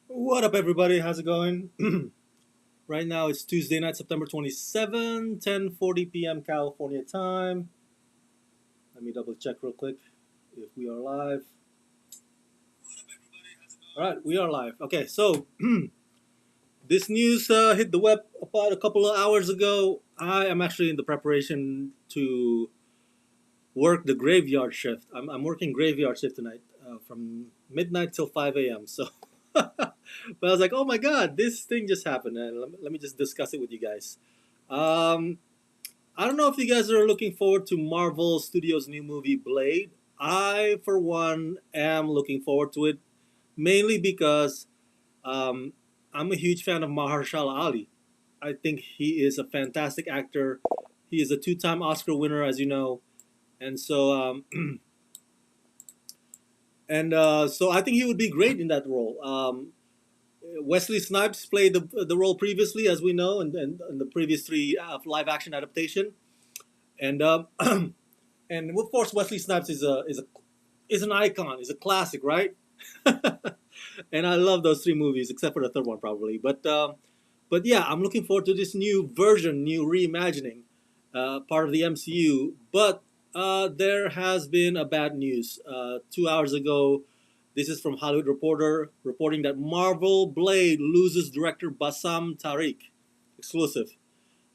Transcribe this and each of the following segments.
What up, everybody? How's it going? Right now, it's Tuesday night, September 27, 10:40 p.m. California time. Let me double check real quick if we are live. All right, we are live. Okay, so this news hit the web about a couple of hours ago. I am actually in the preparation to work the graveyard shift. I'm working graveyard shift tonight from midnight till 5 a.m. So, but I was like, oh my god, this thing just happened, and let me just discuss it with you guys. Um, I don't know if you guys are looking forward to Marvel Studios' new movie Blade. I, for one, am looking forward to it, mainly because um, I'm a huge fan of Mahershala Ali. I think he is a fantastic actor. He is a two-time Oscar winner, as you know, and so I think he would be great in that role. Wesley Snipes played the role previously, as we know, in the previous three live action adaptation, and and of course Wesley Snipes is an icon, is a classic, right? And I love those three movies, except for the third one probably. But yeah, I'm looking forward to this new version, new reimagining, part of the MCU. But there has been a bad news. 2 hours ago, this is from Hollywood Reporter reporting that Marvel Blade loses director Bassam Tariq. Exclusive.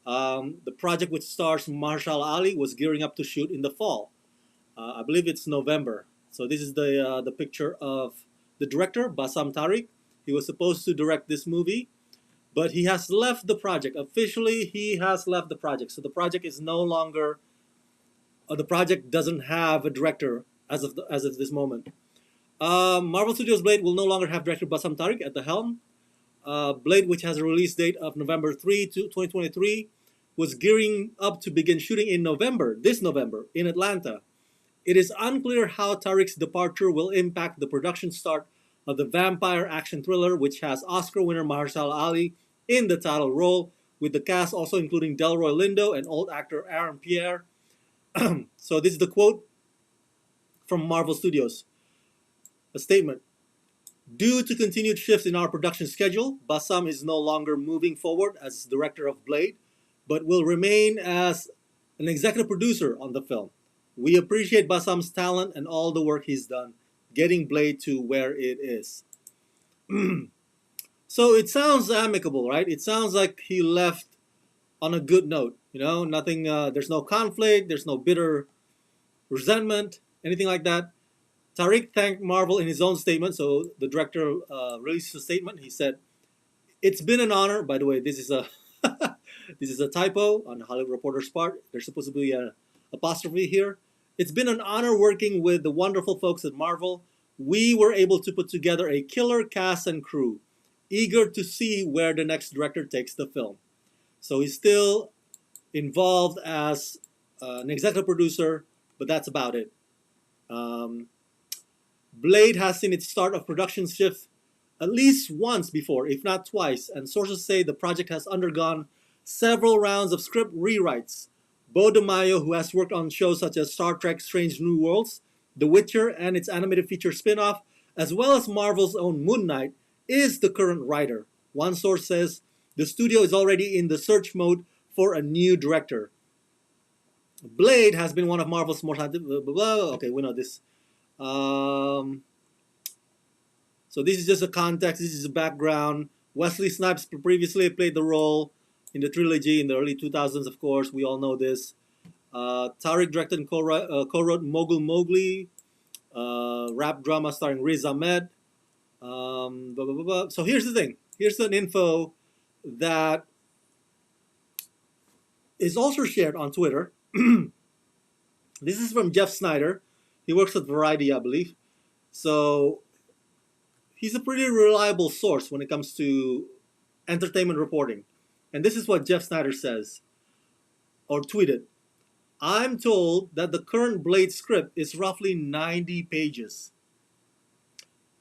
The project, which stars Mahershala Ali, was gearing up to shoot in the fall. I believe it's November. So this is the picture of the director Bassam Tariq. He was supposed to direct this movie, but he has left the project. Officially, he has left the project. So the project is no longer. The project doesn't have a director as of this moment. Marvel Studios Blade will no longer have director Bassam Tariq at the helm. Blade, which has a release date of November 3, 2023, was gearing up to begin shooting in this November, in Atlanta. It is unclear how Tariq's departure will impact the production start of the vampire action thriller, which has Oscar winner Mahershala Ali in the title role, with the cast also including Delroy Lindo and old actor Aaron Pierre. So this is the quote from Marvel Studios. A statement. Due to continued shifts in our production schedule, Bassam is no longer moving forward as director of Blade, but will remain as an executive producer on the film. We appreciate Bassam's talent and all the work he's done, getting Blade to where it is. So it sounds amicable, right? It sounds like he left on a good note. You know, nothing. There's no conflict. There's no bitter resentment, anything like that. Tariq thanked Marvel in his own statement. So the director released a statement. He said, "It's been an honor." By the way, this is a this is a typo on Hollywood Reporter's part. There's supposed to be an apostrophe here. It's been an honor working with the wonderful folks at Marvel. We were able to put together a killer cast and crew, eager to see where the next director takes the film. So he's still involved as an executive producer, but that's about it. Um, Blade has seen its start of production shift at least once before, if not twice, and sources say the project has undergone several rounds of script rewrites. Bo DeMaio, who has worked on shows such as Star Trek Strange New Worlds, The Witcher, and its animated feature spin off, as well as Marvel's own Moon Knight, is the current writer. One source says the studio is already in the search mode for a new director. Blade has been one of Marvel's more blah, blah, blah. Okay, we know this. Um, so this is just a context. This is a background. Wesley Snipes previously played the role in the trilogy in the early 2000s. Of course, we all know this. Tariq directed and co-wrote Mogul Mowgli, rap drama starring Riz Ahmed. Blah, blah, blah, blah. So here's the thing. Here's an info that is also shared on Twitter. This is from Jeff Snyder. He works at Variety, I believe. So he's a pretty reliable source when it comes to entertainment reporting. And this is what Jeff Snyder says, or tweeted. I'm told that the current Blade script is roughly 90 pages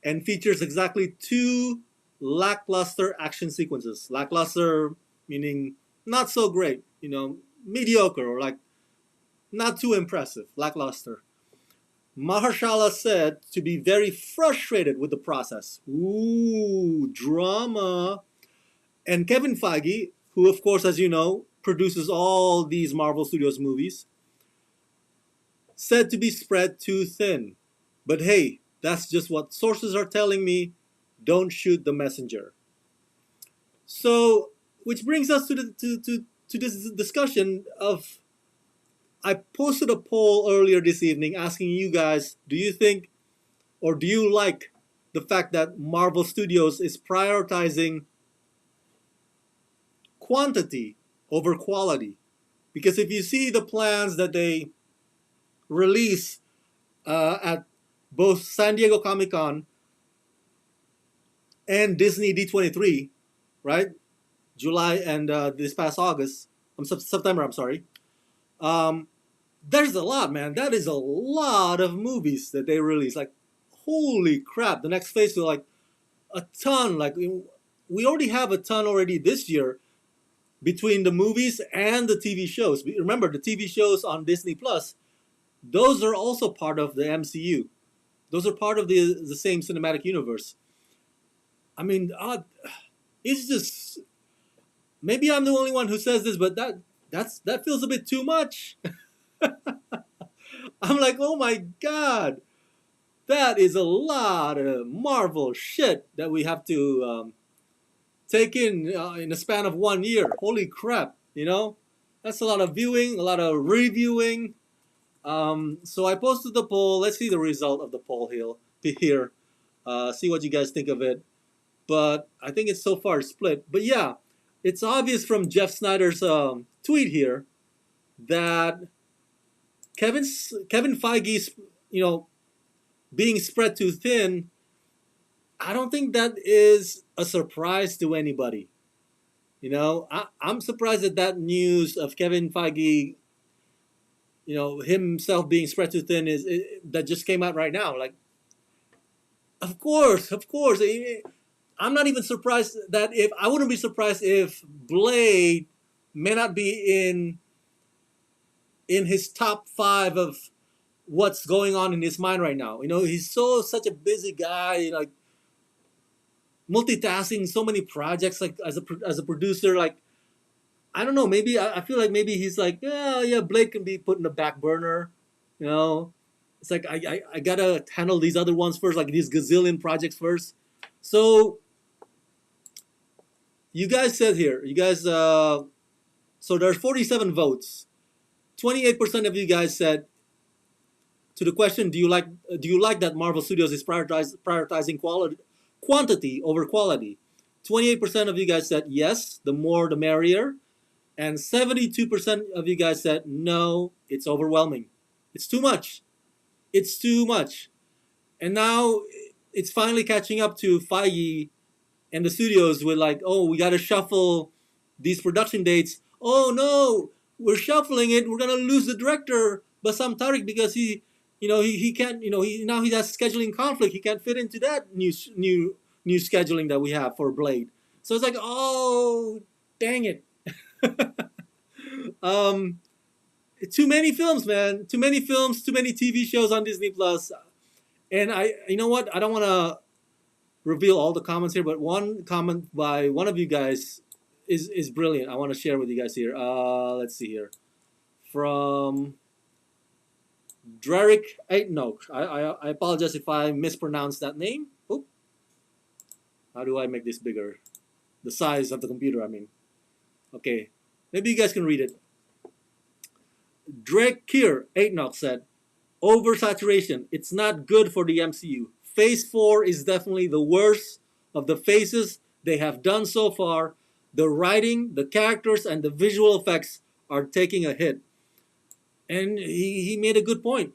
and features exactly two lackluster action sequences. Lackluster meaning not so great, mediocre or like not too impressive, lackluster. Mahershala said to be very frustrated with the process. Ooh, drama. And Kevin Feige, who, of course, as you know, produces all these Marvel Studios movies, said to be spread too thin. But hey, that's just what sources are telling me. Don't shoot the messenger. So, which brings us to this discussion of, I posted a poll earlier this evening asking you guys, do you think or do you like the fact that Marvel Studios is prioritizing quantity over quality? Because if you see the plans that they release at both San Diego Comic Con and Disney D23, right? July and this past August, September, I'm sorry. There's a lot, man. That is a lot of movies that they release. Like, holy crap! The next phase is like a ton. Like, we already have a ton already this year between the movies and the TV shows. Remember, the TV shows on Disney Plus, those are also part of the MCU. Those are part of the same cinematic universe. I mean, it's just, maybe I'm the only one who says this, but that feels a bit too much. I'm like, oh my god, that is a lot of Marvel shit that we have to take in a span of 1 year. Holy crap, you know? That's a lot of viewing, a lot of reviewing. So I posted the poll. Let's see the result of the poll here. See what you guys think of it. But I think it's so far split. But yeah, it's obvious from Jeff Snyder's tweet here that Kevin Feige's, being spread too thin. I don't think that is a surprise to anybody. I'm surprised at that news of Kevin Feige, himself being spread too thin that just came out right now. Like, of course. I'm not even surprised that I wouldn't be surprised if Blade may not be in his top 5 of what's going on in his mind right now. He's such a busy guy, like multitasking so many projects, like as a producer. Like, I don't know, maybe I feel like maybe he's like, yeah, Blade can be put in the back burner. It's like I gotta handle these other ones first, like these gazillion projects first. So you guys said here, so there's 47 votes. 28% of you guys said to the question, do you like that Marvel Studios is prioritizing quantity over quality? 28% of you guys said yes, the more the merrier, and 72% of you guys said no, it's overwhelming. It's too much. And now it's finally catching up to Feige and the studios with like, oh, we got to shuffle these production dates. Oh no, we're shuffling it. We're gonna lose the director Bassam Tariq because he can't. Now he has scheduling conflict. He can't fit into that new scheduling that we have for Blade. So it's like, oh, dang it. Too many films, man. Too many films. Too many TV shows on Disney Plus. And you know what? I don't want to reveal all the comments here, but one comment by one of you guys is brilliant. I want to share with you guys here. Let's see here. From Drerick. No, I apologize if I mispronounced that name. Oop. How do I make this bigger? The size of the computer, I mean. Okay. Maybe you guys can read it. Drake Kier, Aitnock said, oversaturation. It's not good for the MCU. Phase 4 is definitely the worst of the phases they have done so far. The writing, the characters, and the visual effects are taking a hit. And he made a good point.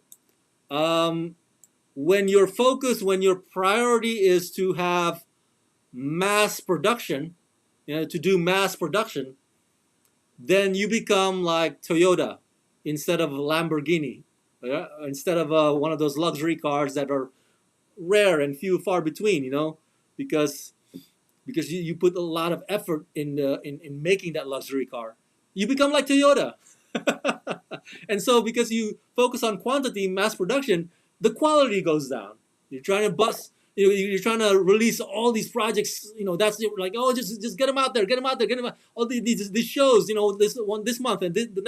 When your priority is to have mass production, to do mass production, then you become like Toyota instead of Lamborghini, instead of one of those luxury cars that are rare and few far between, because you put a lot of effort in making that luxury car. You become like Toyota. And so because you focus on quantity, mass production, the quality goes down. You're trying to bust. You're trying to release all these projects. That's like, oh, just get them out there, get them out there, get them out. All these shows. This one this month, and the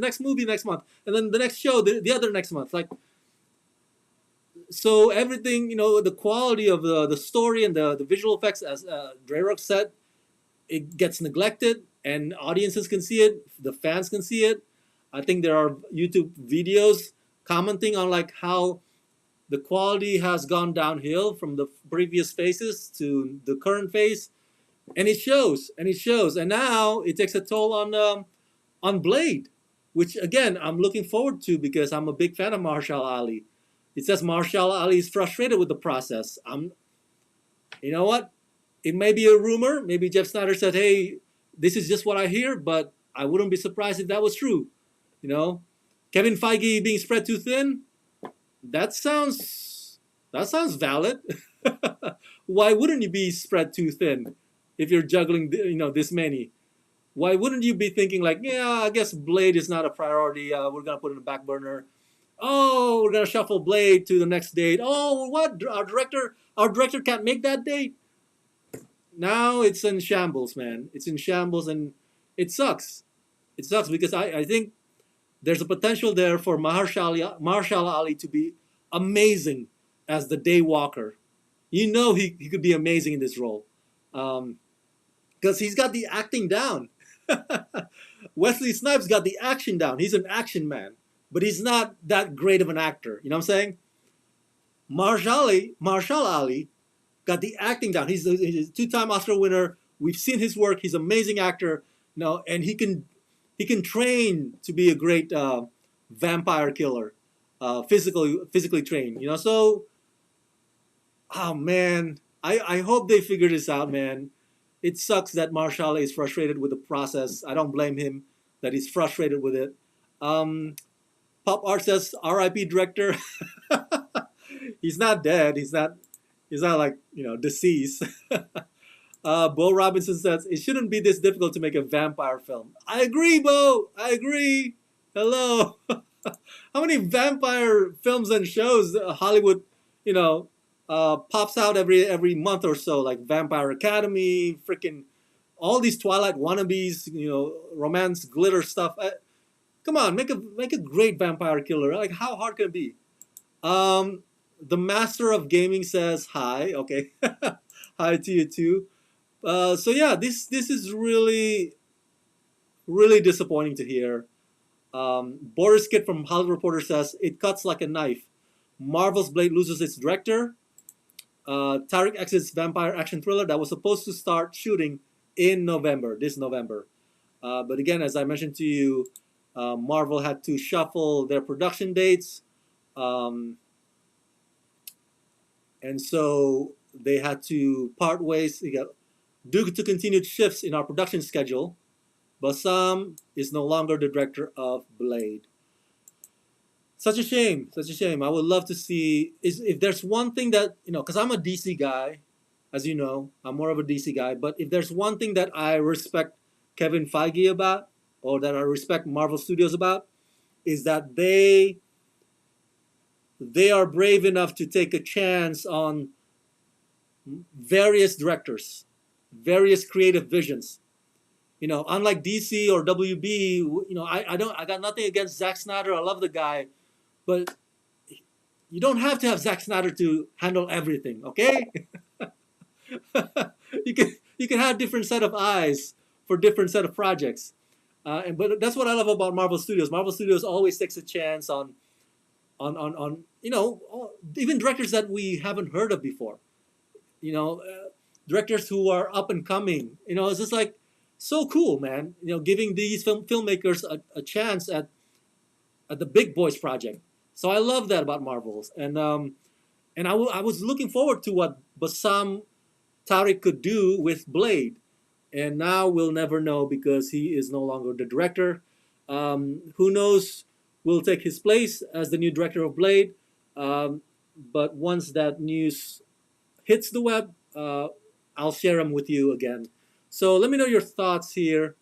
next movie next month, and then the next show the other next month. Like, so everything, the quality of the story and the visual effects, as Dreyrock said, it gets neglected, and audiences can see it, the fans can see it. I think there are YouTube videos commenting on like how the quality has gone downhill from the previous phases to the current phase, and it shows, and now it takes a toll on Blade, which again I'm looking forward to because I'm a big fan of Mahershala Ali. It says Mahershala Ali is frustrated with the process. You know what? It may be a rumor. Maybe Jeff Snyder said, "Hey, this is just what I hear," but I wouldn't be surprised if that was true. Kevin Feige being spread too thin. That sounds valid. Why wouldn't you be spread too thin if you're juggling, this many? Why wouldn't you be thinking like, yeah, I guess Blade is not a priority. We're gonna put it in the back burner. Oh, we're gonna shuffle Blade to the next date. Oh, what? Our director can't make that date. Now it's in shambles, man. It's in shambles, and it sucks. It sucks because I think there's a potential there for Mahershala Ali to be amazing as the Daywalker. He could be amazing in this role because he's got the acting down. Wesley Snipes got the action down. He's an action man, but he's not that great of an actor. You know what I'm saying? Mahershala Ali got the acting down. He's a two-time Oscar winner. We've seen his work. He's an amazing actor. And he can train to be a great vampire killer, physically trained. So, oh man, I hope they figure this out, man. It sucks that Mahershala is frustrated with the process. I don't blame him that he's frustrated with it. Pop Art says R.I.P. director. He's not dead. He's not like deceased. Bo Robinson says it shouldn't be this difficult to make a vampire film. I agree, Bo. I agree. Hello. How many vampire films and shows Hollywood, pops out every month or so, like Vampire Academy, freaking all these Twilight wannabes, romance glitter stuff. Come on, make a great vampire killer. Like, how hard can it be? The Master of Gaming says hi. Okay, hi to you too. So yeah, this is really, really disappointing to hear. Boris Kidd from Hollywood Reporter says it cuts like a knife. Marvel's Blade loses its director. Tariq exits vampire action thriller that was supposed to start shooting in this November. But again, as I mentioned to you, Marvel had to shuffle their production dates. And so they had to part ways. Due to continued shifts in our production schedule, Bassam is no longer the director of Blade. Such a shame. I would love to see if there's one thing that, because I'm a DC guy, as you know, I'm more of a DC guy. But if there's one thing that I respect Kevin Feige about, or that I respect Marvel Studios about, is that they are brave enough to take a chance on various directors, various creative visions. Unlike DC or WB, I got nothing against Zack Snyder. I love the guy, but you don't have to have Zack Snyder to handle everything, okay? you can have different set of eyes for different set of projects, but that's what I love about Marvel Studios. Marvel Studios always takes a chance on even directors that we haven't heard of before. Directors who are up and coming. It's just like so cool, man. Giving these filmmakers a chance at the big boys project. So I love that about Marvels, and I was looking forward to what Bassam Tariq could do with Blade, and now we'll never know because he is no longer the director. Who knows? Will take his place as the new director of Blade. But once that news hits the web, I'll share them with you again. So let me know your thoughts here.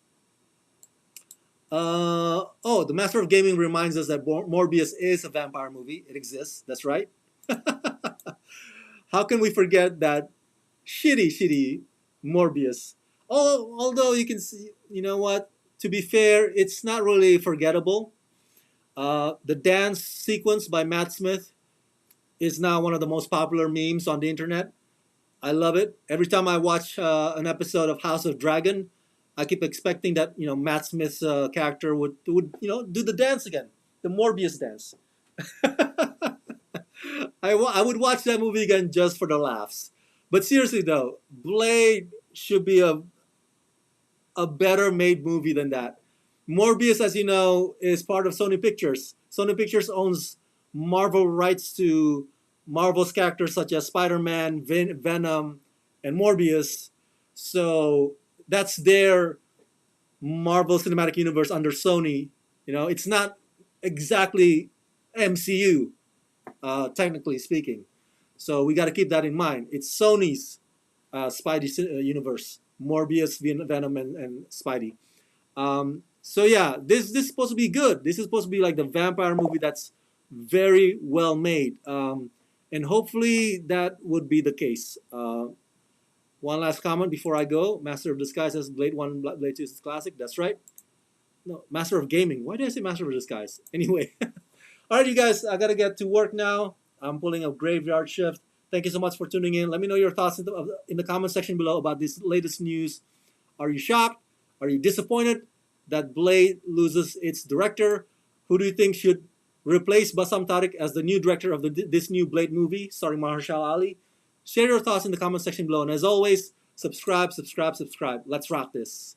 Oh, the Master of Gaming reminds us that Morbius is a vampire movie. It exists. That's right. How can we forget that shitty Morbius? Although you can see, you know what? To be fair, it's not really forgettable. The dance sequence by Matt Smith is now one of the most popular memes on the internet. I love it. Every time I watch an episode of House of Dragon, I keep expecting that Matt Smith's character would do the dance again, the Morbius dance. I would watch that movie again just for the laughs. But seriously though, Blade should be a better made movie than that. Morbius, as you know, is part of Sony Pictures. Sony Pictures owns Marvel rights to Marvel's characters such as Spider-Man, Venom, and Morbius. So that's their Marvel Cinematic Universe under Sony. It's not exactly MCU, technically speaking. So we got to keep that in mind. It's Sony's Spidey universe: Morbius, Venom, and Spidey. So yeah, this is supposed to be good. This is supposed to be like the vampire movie that's very well made, and hopefully that would be the case. One last comment before I go. Master of Disguise says Blade 1, Blade 2 is classic. That's right. No, Master of Gaming. Why did I say Master of Disguise? Anyway. All right, you guys, I got to get to work now. I'm pulling a graveyard shift. Thank you so much for tuning in. Let me know your thoughts in the comment section below about this latest news. Are you shocked? Are you disappointed that Blade loses its director? Who do you think should replace Bassam Tariq as the new director of this new Blade movie starring Mahershala Ali? Share your thoughts in the comment section below. And as always, subscribe. Let's rock this.